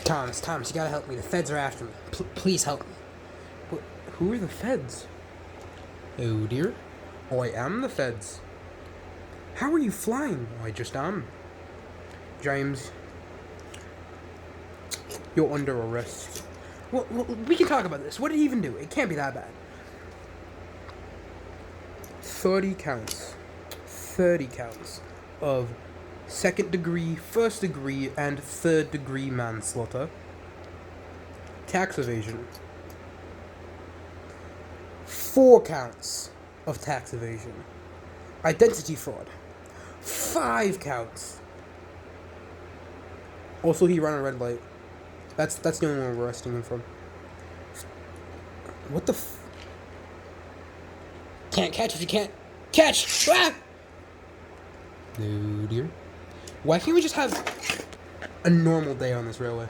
Thomas, you gotta help me. The feds are after me. Please help me. Who are the feds? Oh dear. Oh, I am the feds. How are you flying? Oh, I just am. James, you're under arrest. Well, we can talk about this. What did he even do? It can't be that bad. 30 counts. 30 counts of second degree, first degree, and third degree manslaughter. Tax evasion. 4 counts of tax evasion. Identity fraud. 5 counts. Also, he ran a red light. That's the only one we're arresting him from. What the Can't catch if you can't catch! Ah! No, dear. Why can't we just have a normal day on this railway?